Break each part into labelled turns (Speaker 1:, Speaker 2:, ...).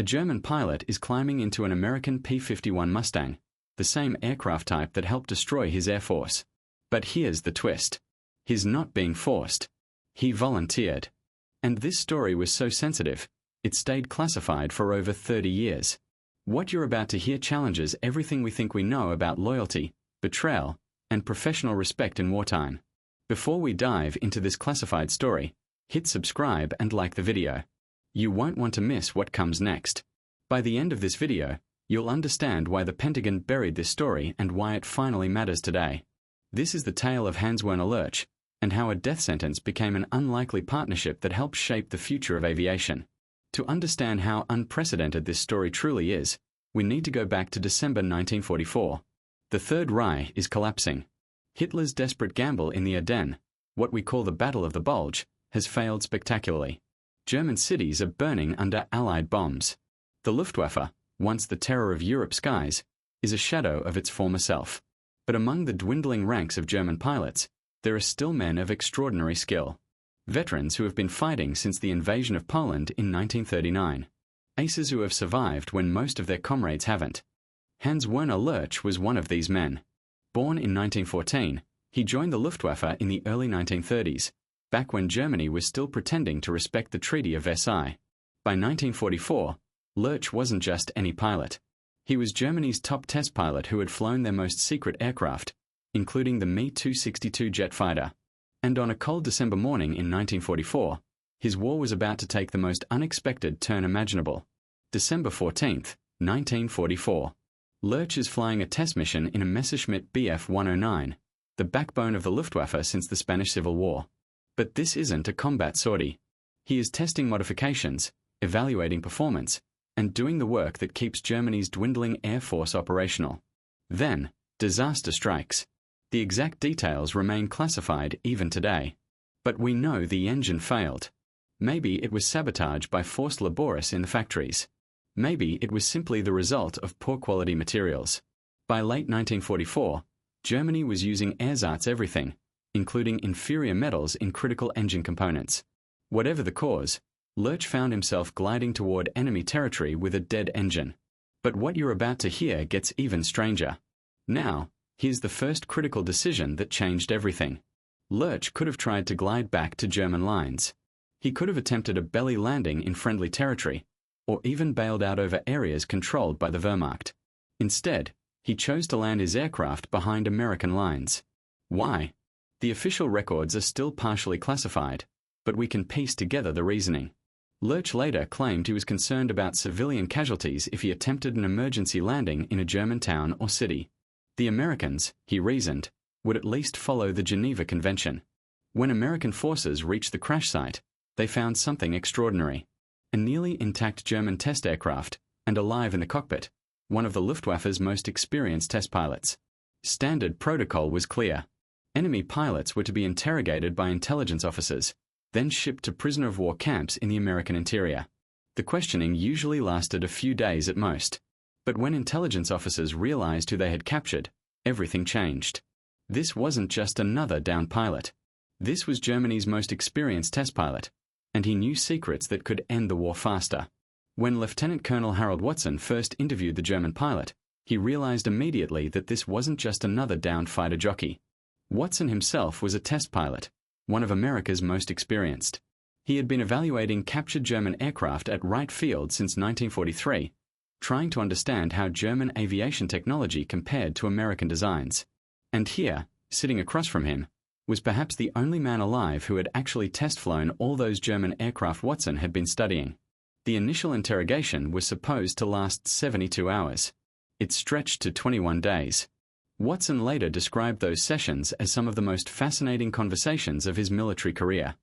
Speaker 1: A German pilot is climbing into an American P-51 Mustang, the same aircraft type that helped destroy his Air Force. But here's the twist. He's not being forced. He volunteered. And this story was so sensitive, it stayed classified for over 30 years. What you're about to hear challenges everything we think we know about loyalty, betrayal, and professional respect in wartime. Before we dive into this classified story, hit subscribe and like the video. You won't want to miss what comes next. By the end of this video, you'll understand why the Pentagon buried this story and why it finally matters today. This is the tale of Hans Werner Lerche, and how a death sentence became an unlikely partnership that helped shape the future of aviation. To understand how unprecedented this story truly is, we need to go back to December 1944. The Third Reich is collapsing. Hitler's desperate gamble in the Ardennes, what we call the Battle of the Bulge, has failed spectacularly. German cities are burning under Allied bombs. The Luftwaffe, once the terror of Europe's skies, is a shadow of its former self. But among the dwindling ranks of German pilots, there are still men of extraordinary skill. Veterans who have been fighting since the invasion of Poland in 1939. Aces who have survived when most of their comrades haven't. Hans Werner Lerche was one of these men. Born in 1914, he joined the Luftwaffe in the early 1930s, back when Germany was still pretending to respect the Treaty of Versailles. By 1944, Lerche wasn't just any pilot. He was Germany's top test pilot who had flown their most secret aircraft, including the Me-262 jet fighter. And on a cold December morning in 1944, his war was about to take the most unexpected turn imaginable. December 14th, 1944. Lerche is flying a test mission in a Messerschmitt Bf 109, the backbone of the Luftwaffe since the Spanish Civil War. But this isn't a combat sortie. He is testing modifications, evaluating performance, and doing the work that keeps Germany's dwindling air force operational. Then, disaster strikes. The exact details remain classified even today. But we know the engine failed. Maybe it was sabotage by forced laboris in the factories. Maybe it was simply the result of poor quality materials. By late 1944, Germany was using ersatz everything, including inferior metals in critical engine components. Whatever the cause, Lerche found himself gliding toward enemy territory with a dead engine. But what you're about to hear gets even stranger. Now, here's the first critical decision that changed everything. Lerche could have tried to glide back to German lines. He could have attempted a belly landing in friendly territory, or even bailed out over areas controlled by the Wehrmacht. Instead, he chose to land his aircraft behind American lines. Why? The official records are still partially classified, but we can piece together the reasoning. Lerche later claimed he was concerned about civilian casualties if he attempted an emergency landing in a German town or city. The Americans, he reasoned, would at least follow the Geneva Convention. When American forces reached the crash site, they found something extraordinary. A nearly intact German test aircraft, and alive in the cockpit, one of the Luftwaffe's most experienced test pilots. Standard protocol was clear. Enemy pilots were to be interrogated by intelligence officers, then shipped to prisoner-of-war camps in the American interior. The questioning usually lasted a few days at most. But when intelligence officers realized who they had captured, everything changed. This wasn't just another downed pilot. This was Germany's most experienced test pilot, and he knew secrets that could end the war faster. When Lieutenant Colonel Harold Watson first interviewed the German pilot, he realized immediately that this wasn't just another downed fighter jockey. Watson himself was a test pilot, one of America's most experienced. He had been evaluating captured German aircraft at Wright Field since 1943, trying to understand how German aviation technology compared to American designs. And here, sitting across from him, was perhaps the only man alive who had actually test-flown all those German aircraft Watson had been studying. The initial interrogation was supposed to last 72 hours. It stretched to 21 days. Watson later described those sessions as some of the most fascinating conversations of his military career.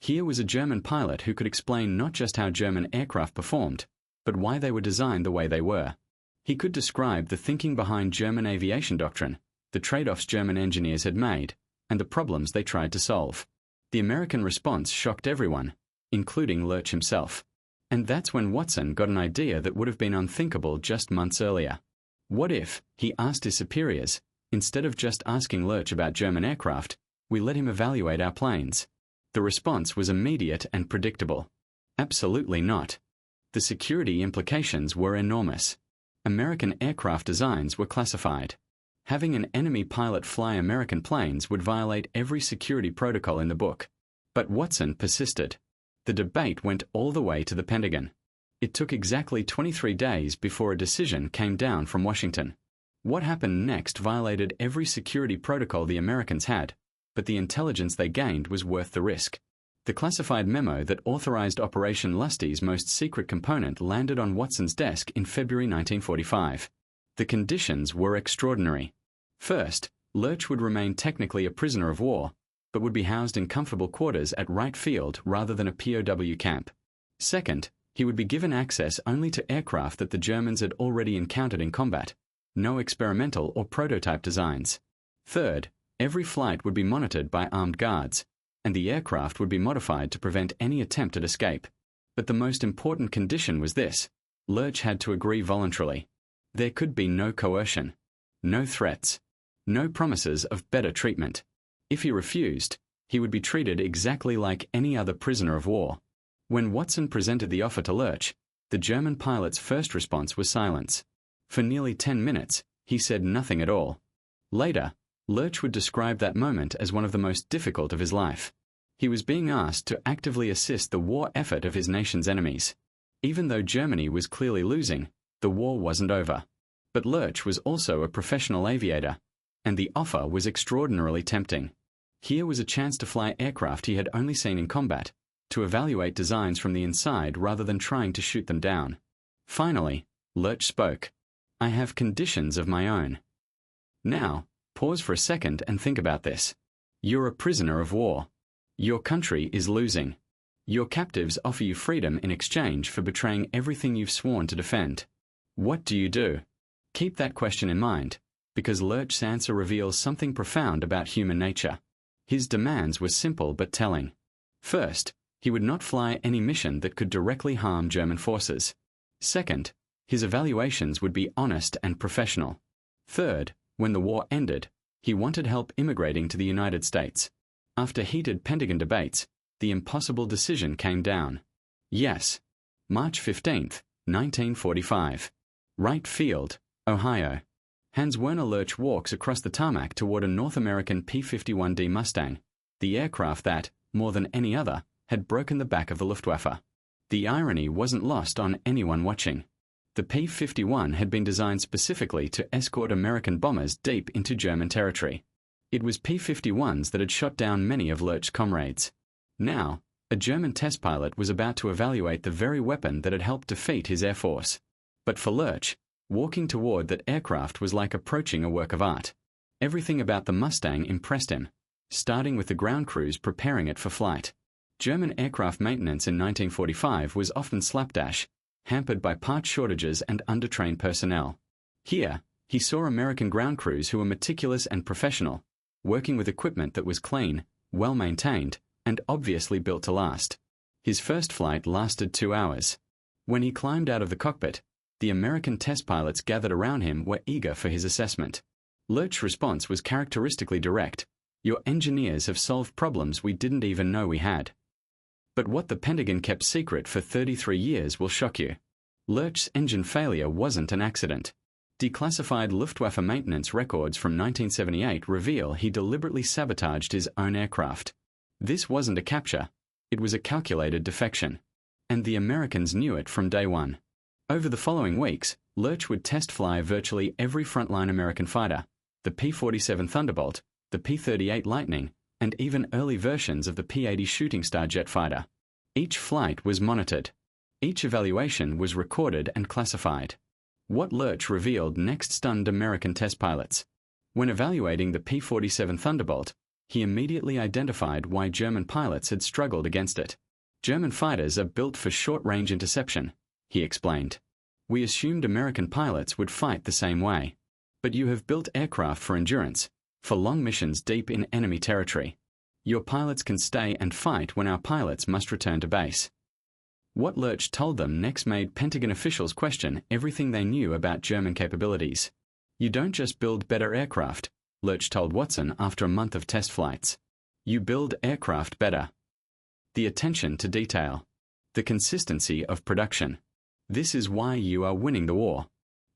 Speaker 1: Here was a German pilot who could explain not just how German aircraft performed, but why they were designed the way they were. He could describe the thinking behind German aviation doctrine, the trade-offs German engineers had made, and the problems they tried to solve. The American response shocked everyone, including Lerche himself. And that's when Watson got an idea that would have been unthinkable just months earlier. What if, he asked his superiors, instead of just asking Lerche about German aircraft, we let him evaluate our planes? The response was immediate and predictable. Absolutely not. The security implications were enormous. American aircraft designs were classified. Having an enemy pilot fly American planes would violate every security protocol in the book. But Watson persisted. The debate went all the way to the Pentagon. It took exactly 23 days before a decision came down from Washington. What happened next violated every security protocol the Americans had, but the intelligence they gained was worth the risk. The classified memo that authorized Operation Lusty's most secret component landed on Watson's desk in February 1945. The conditions were extraordinary. First, Lerche would remain technically a prisoner of war, but would be housed in comfortable quarters at Wright Field rather than a POW camp. Second, he would be given access only to aircraft that the Germans had already encountered in combat. No experimental or prototype designs. Third, every flight would be monitored by armed guards, and the aircraft would be modified to prevent any attempt at escape. But the most important condition was this: Lerche had to agree voluntarily. There could be no coercion, no threats, no promises of better treatment. If he refused, he would be treated exactly like any other prisoner of war. When Watson presented the offer to Lerche, the German pilot's first response was silence. For nearly 10 minutes, he said nothing at all. Later, Lerche would describe that moment as one of the most difficult of his life. He was being asked to actively assist the war effort of his nation's enemies. Even though Germany was clearly losing, the war wasn't over. But Lerche was also a professional aviator, and the offer was extraordinarily tempting. Here was a chance to fly aircraft he had only seen in combat, to evaluate designs from the inside rather than trying to shoot them down. Finally, Lerche spoke. "I have conditions of my own." Now, pause for a second and think about this. You're a prisoner of war. Your country is losing. Your captives offer you freedom in exchange for betraying everything you've sworn to defend. What do you do? Keep that question in mind, because Lerche's answer reveals something profound about human nature. His demands were simple but telling. First, he would not fly any mission that could directly harm German forces. Second, his evaluations would be honest and professional. Third, when the war ended, he wanted help immigrating to the United States. After heated Pentagon debates, the impossible decision came down. Yes. March 15, 1945. Wright Field, Ohio. Hans Werner Lerche walks across the tarmac toward a North American P-51 Mustang, the aircraft that, more than any other, had broken the back of the Luftwaffe. The irony wasn't lost on anyone watching. The P-51 had been designed specifically to escort American bombers deep into German territory. It was P-51s that had shot down many of Lerche's comrades. Now, a German test pilot was about to evaluate the very weapon that had helped defeat his air force. But for Lerche, walking toward that aircraft was like approaching a work of art. Everything about the Mustang impressed him, starting with the ground crews preparing it for flight. German aircraft maintenance in 1945 was often slapdash, hampered by part shortages and undertrained personnel. Here, he saw American ground crews who were meticulous and professional, working with equipment that was clean, well-maintained, and obviously built to last. His first flight lasted 2 hours. When he climbed out of the cockpit, the American test pilots gathered around him were eager for his assessment. Lerche's response was characteristically direct. "Your engineers have solved problems we didn't even know we had." But what the Pentagon kept secret for 33 years will shock you. Lerche's engine failure wasn't an accident. Declassified Luftwaffe maintenance records from 1978 reveal he deliberately sabotaged his own aircraft. This wasn't a capture, it was a calculated defection. And the Americans knew it from day one. Over the following weeks, Lerche would test fly virtually every frontline American fighter, the P-47 Thunderbolt, the P-38 Lightning, and even early versions of the P-80 Shooting Star jet fighter. Each flight was monitored. Each evaluation was recorded and classified. What Lerche revealed next stunned American test pilots. When evaluating the P-47 Thunderbolt, he immediately identified why German pilots had struggled against it. "German fighters are built for short-range interception," he explained. "We assumed American pilots would fight the same way. But you have built aircraft for endurance, for long missions deep in enemy territory. Your pilots can stay and fight when our pilots must return to base." What Lerche told them next made Pentagon officials question everything they knew about German capabilities. "You don't just build better aircraft," Lerche told Watson after a month of test flights. "You build aircraft better." The attention to detail. The consistency of production. This is why you are winning the war.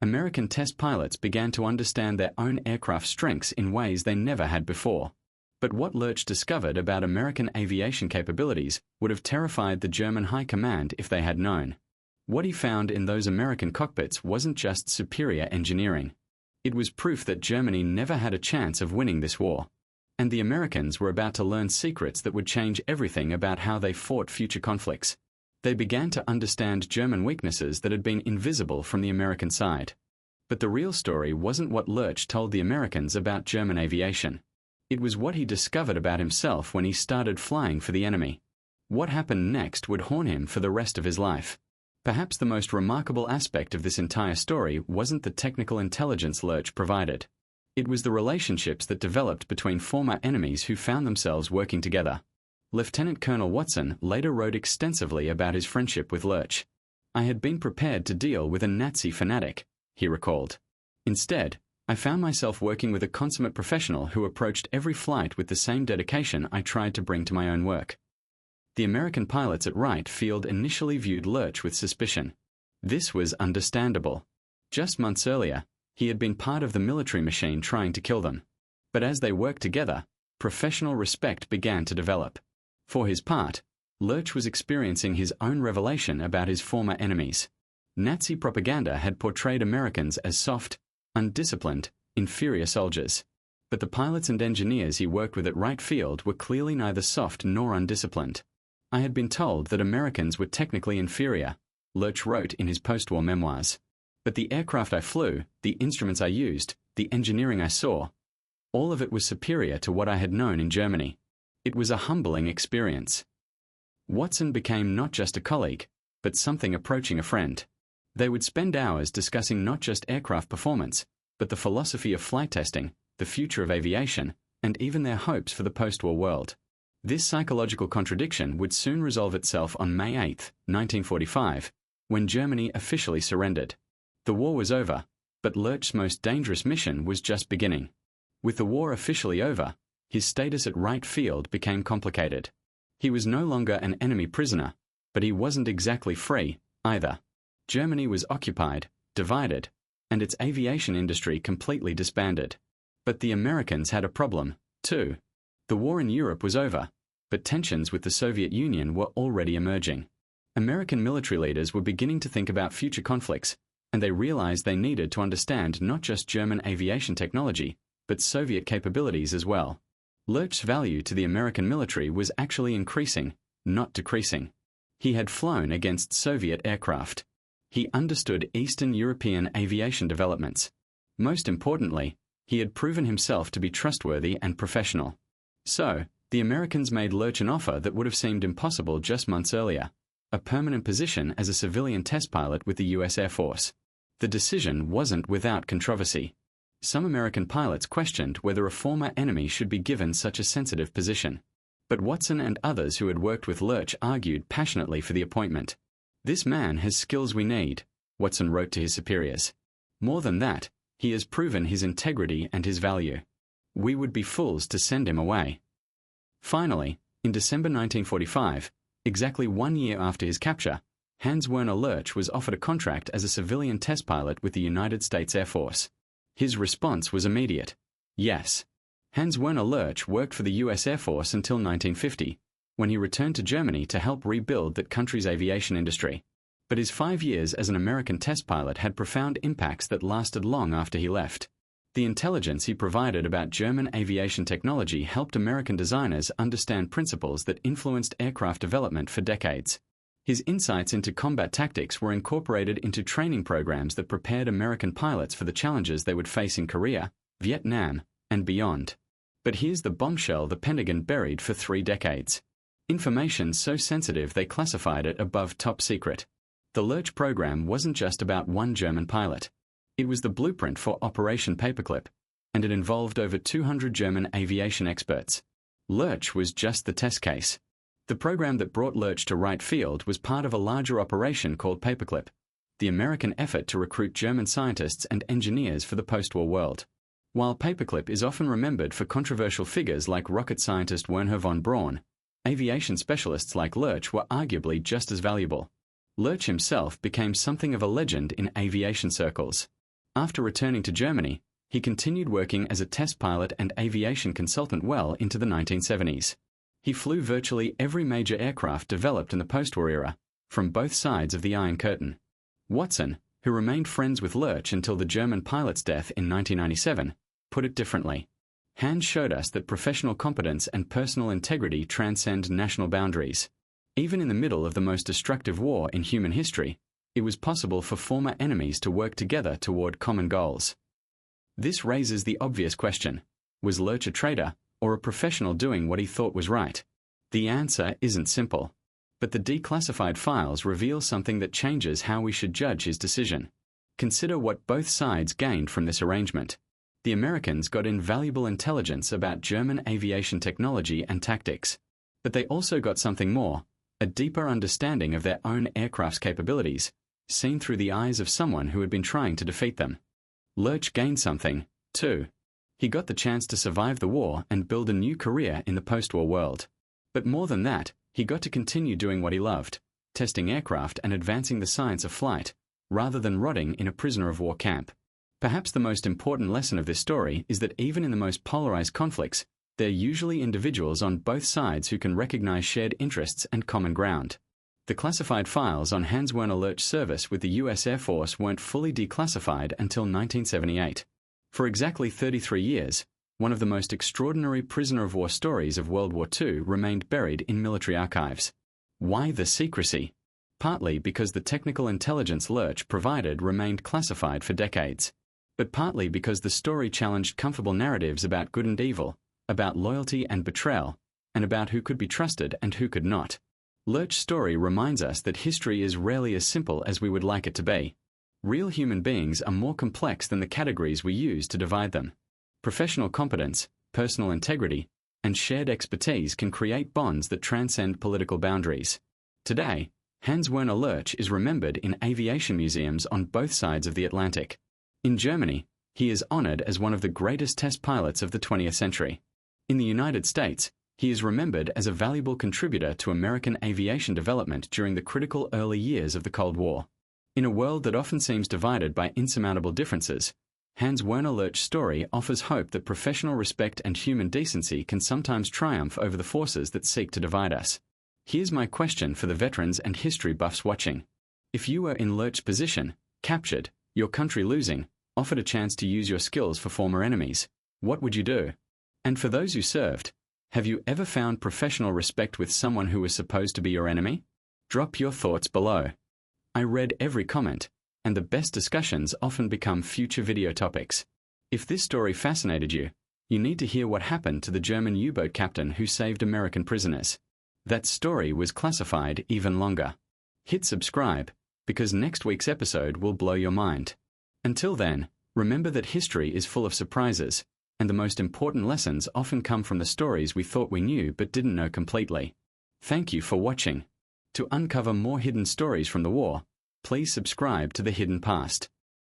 Speaker 1: American test pilots began to understand their own aircraft strengths in ways they never had before. But what Lerche discovered about American aviation capabilities would have terrified the German high command if they had known. What he found in those American cockpits wasn't just superior engineering. It was proof that Germany never had a chance of winning this war. And the Americans were about to learn secrets that would change everything about how they fought future conflicts. They began to understand German weaknesses that had been invisible from the American side. But the real story wasn't what Lerche told the Americans about German aviation. It was what he discovered about himself when he started flying for the enemy. What happened next would haunt him for the rest of his life. Perhaps the most remarkable aspect of this entire story wasn't the technical intelligence Lerche provided. It was the relationships that developed between former enemies who found themselves working together. Lieutenant Colonel Watson later wrote extensively about his friendship with Lerche. "I had been prepared to deal with a Nazi fanatic," he recalled. "Instead, I found myself working with a consummate professional who approached every flight with the same dedication I tried to bring to my own work." The American pilots at Wright Field initially viewed Lerche with suspicion. This was understandable. Just months earlier, he had been part of the military machine trying to kill them. But as they worked together, professional respect began to develop. For his part, Lerche was experiencing his own revelation about his former enemies. Nazi propaganda had portrayed Americans as soft, undisciplined, inferior soldiers. But the pilots and engineers he worked with at Wright Field were clearly neither soft nor undisciplined. "I had been told that Americans were technically inferior," Lerche wrote in his post-war memoirs. "But the aircraft I flew, the instruments I used, the engineering I saw, all of it was superior to what I had known in Germany. It was a humbling experience." Watson became not just a colleague, but something approaching a friend. They would spend hours discussing not just aircraft performance, but the philosophy of flight testing, the future of aviation, and even their hopes for the post-war world. This psychological contradiction would soon resolve itself on May 8, 1945, when Germany officially surrendered. The war was over, but Lerche's most dangerous mission was just beginning. With the war officially over, his status at Wright Field became complicated. He was no longer an enemy prisoner, but he wasn't exactly free, either. Germany was occupied, divided, and its aviation industry completely disbanded. But the Americans had a problem, too. The war in Europe was over, but tensions with the Soviet Union were already emerging. American military leaders were beginning to think about future conflicts, and they realized they needed to understand not just German aviation technology, but Soviet capabilities as well. Lerche's value to the American military was actually increasing, not decreasing. He had flown against Soviet aircraft. He understood Eastern European aviation developments. Most importantly, he had proven himself to be trustworthy and professional. So, the Americans made Lerche an offer that would have seemed impossible just months earlier: a permanent position as a civilian test pilot with the U.S. Air Force. The decision wasn't without controversy. Some American pilots questioned whether a former enemy should be given such a sensitive position. But Watson and others who had worked with Lerche argued passionately for the appointment. "This man has skills we need," Watson wrote to his superiors. "More than that, he has proven his integrity and his value. We would be fools to send him away." Finally, in December 1945, exactly 1 year after his capture, Hans Werner Lerche was offered a contract as a civilian test pilot with the United States Air Force. His response was immediate: yes. Hans Werner Lerche worked for the U.S. Air Force until 1950, when he returned to Germany to help rebuild that country's aviation industry. But his 5 years as an American test pilot had profound impacts that lasted long after he left. The intelligence he provided about German aviation technology helped American designers understand principles that influenced aircraft development for decades. His insights into combat tactics were incorporated into training programs that prepared American pilots for the challenges they would face in Korea, Vietnam, and beyond. But here's the bombshell the Pentagon buried for 3 decades. Information so sensitive they classified it above top secret. The Lerche program wasn't just about one German pilot. It was the blueprint for Operation Paperclip, and it involved over 200 German aviation experts. Lerche was just the test case. The program that brought Lerche to Wright Field was part of a larger operation called Paperclip, the American effort to recruit German scientists and engineers for the post-war world. While Paperclip is often remembered for controversial figures like rocket scientist Wernher von Braun, aviation specialists like Lerche were arguably just as valuable. Lerche himself became something of a legend in aviation circles. After returning to Germany, he continued working as a test pilot and aviation consultant well into the 1970s. He flew virtually every major aircraft developed in the post-war era, from both sides of the Iron Curtain. Watson, who remained friends with Lerche until the German pilot's death in 1997, put it differently. Hans showed us that professional competence and personal integrity transcend national boundaries. Even in the middle of the most destructive war in human history, it was possible for former enemies to work together toward common goals. This raises the obvious question: was Lerche a traitor, or a professional doing what he thought was right? The answer isn't simple. But the declassified files reveal something that changes how we should judge his decision. Consider what both sides gained from this arrangement. The Americans got invaluable intelligence about German aviation technology and tactics. But they also got something more: a deeper understanding of their own aircraft's capabilities, seen through the eyes of someone who had been trying to defeat them. Lerche gained something, too. He got the chance to survive the war and build a new career in the post-war world. But more than that, he got to continue doing what he loved, testing aircraft and advancing the science of flight, rather than rotting in a prisoner of war camp. Perhaps the most important lesson of this story is that even in the most polarized conflicts, there are usually individuals on both sides who can recognize shared interests and common ground. The classified files on Hans Werner Lerche's service with the US Air Force weren't fully declassified until 1978. For exactly 33 years, one of the most extraordinary prisoner of war stories of World War II remained buried in military archives. Why the secrecy? Partly because the technical intelligence Lerche provided remained classified for decades, but partly because the story challenged comfortable narratives about good and evil, about loyalty and betrayal, and about who could be trusted and who could not. Lerche's story reminds us that history is rarely as simple as we would like it to be. Real human beings are more complex than the categories we use to divide them. Professional competence, personal integrity, and shared expertise can create bonds that transcend political boundaries. Today, Hans Werner Lerche is remembered in aviation museums on both sides of the Atlantic. In Germany, he is honored as one of the greatest test pilots of the 20th century. In the United States, he is remembered as a valuable contributor to American aviation development during the critical early years of the Cold War. In a world that often seems divided by insurmountable differences, Hans Werner Lerche's story offers hope that professional respect and human decency can sometimes triumph over the forces that seek to divide us. Here's my question for the veterans and history buffs watching. If you were in Lerche's position, captured, your country losing, offered a chance to use your skills for former enemies, what would you do? And for those who served, have you ever found professional respect with someone who was supposed to be your enemy? Drop your thoughts below. I read every comment, and the best discussions often become future video topics. If this story fascinated you, you need to hear what happened to the German U-boat captain who saved American prisoners. That story was classified even longer. Hit subscribe, because next week's episode will blow your mind. Until then, remember that history is full of surprises, and the most important lessons often come from the stories we thought we knew but didn't know completely. Thank you for watching. To uncover more hidden stories from the war, please subscribe to The Hidden Past.